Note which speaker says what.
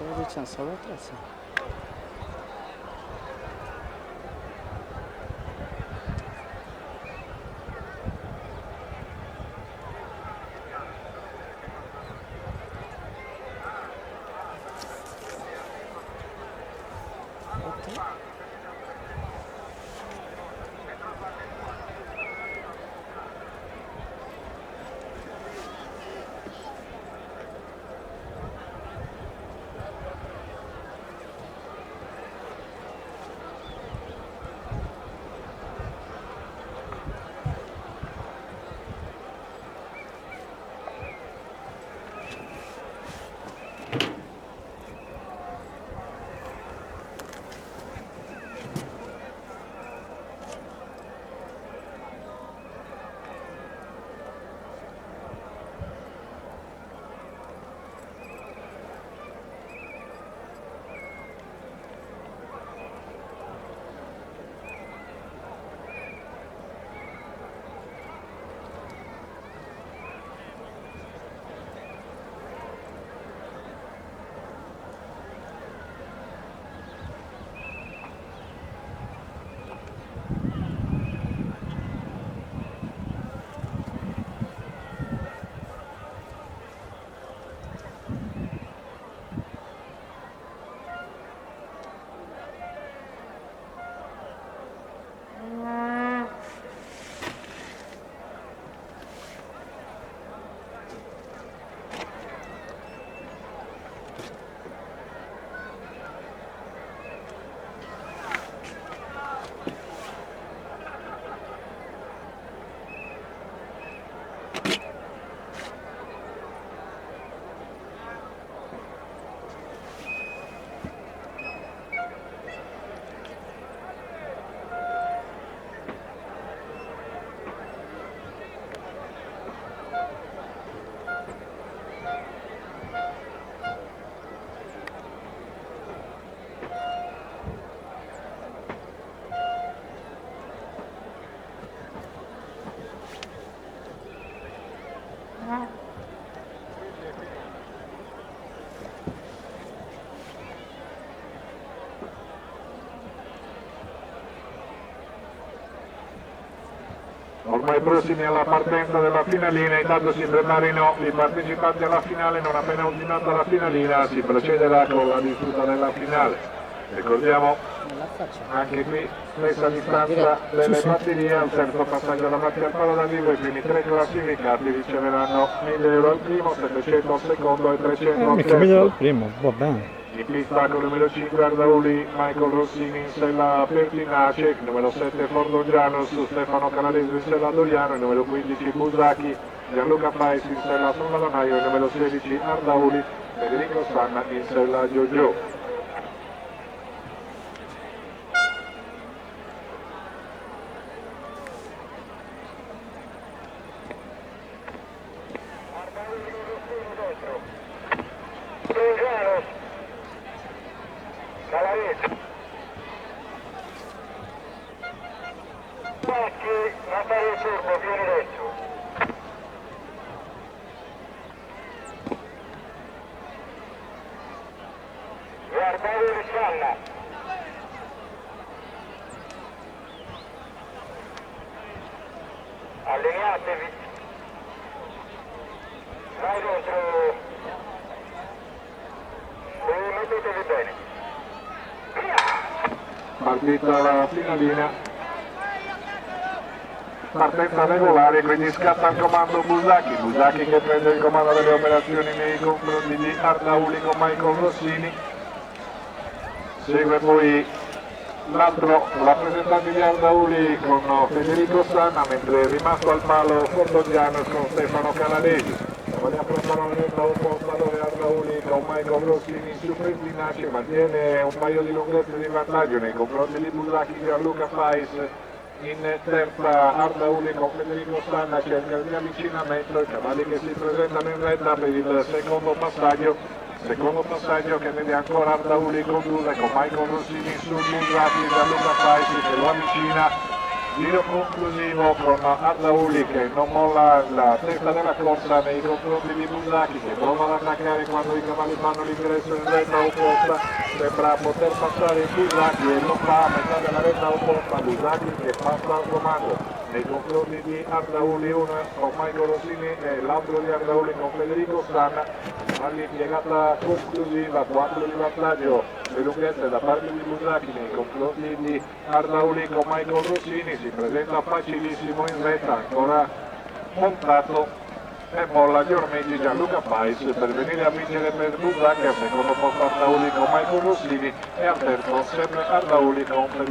Speaker 1: Diciamo solo 3, sì.
Speaker 2: Ormai prossimi alla partenza della finalina, intanto si preparino i partecipanti alla finale. Non appena ultimata la finalina si procederà con la disputa della finale. Ricordiamo anche qui stessa distanza delle batterie, al terzo passaggio davanti al palo da vivo, i primi 3 classificati riceveranno 1.000 euro al primo, 700 al secondo e 300 al
Speaker 3: mica meglio
Speaker 2: terzo.
Speaker 3: al primo, va bene.
Speaker 2: In pista con numero 5 Ardauli, Michael Rossini in sella Pertinace, numero 7 Fordogiano su Stefano Canadese in sella Doriano, numero 15 Busacchi, Gianluca Fais in sella Solladanaio e numero 16 Ardauli, Federico Sanna in sella Giorgio.
Speaker 4: Allineatevi, vai dentro e mettetevi bene.
Speaker 2: Partita la finalina, partenza regolare, quindi scatta il comando Busacchi che prende il comando delle operazioni nei confronti di Ardauli con Michael Rossini, segue poi l'altro rappresentante di Ardauli con Federico Sanna, mentre è rimasto al palo Fordogiano con Stefano Canadesi. Vogliamo preparare un postatore Ardauli con Michael Rossini su Pertinace, mantiene un paio di lunghezze di vantaggio nei confronti di Busacchi. Gianluca Fais in terza Ardauli con Federico Sanna cerca il riavvicinamento, i cavalli che si presentano in retta per il secondo passaggio che vede ancora Ardauli condurre con Michael Rossini su Busacchi, Gianluca Fais che lo avvicina Giro conclusivo con Ardauli che non molla la testa della corsa nei confronti di Busacchi che prova ad attaccare quando i cavalli fanno l'ingresso in retta opposta, sembra poter passare Busacchi e lo fa a metà della retta opposta. Busacchi che passa al comando nei confronti di Ardauli, uno con Michael Rossini e l'altro di Ardauli con Federico Stanna. All'impiegata conclusiva, 4 di vantaggio, le lunghezze da parte di Busacchi nei confronti di Ardauli con Michael Rossini, si presenta facilissimo in retta, ancora montato e molla gli ormeggi Gianluca Pais per venire a vincere per Busacchi, al secondo posto Ardauli con Michael Rossini e al terzo sempre Ardauli con Federico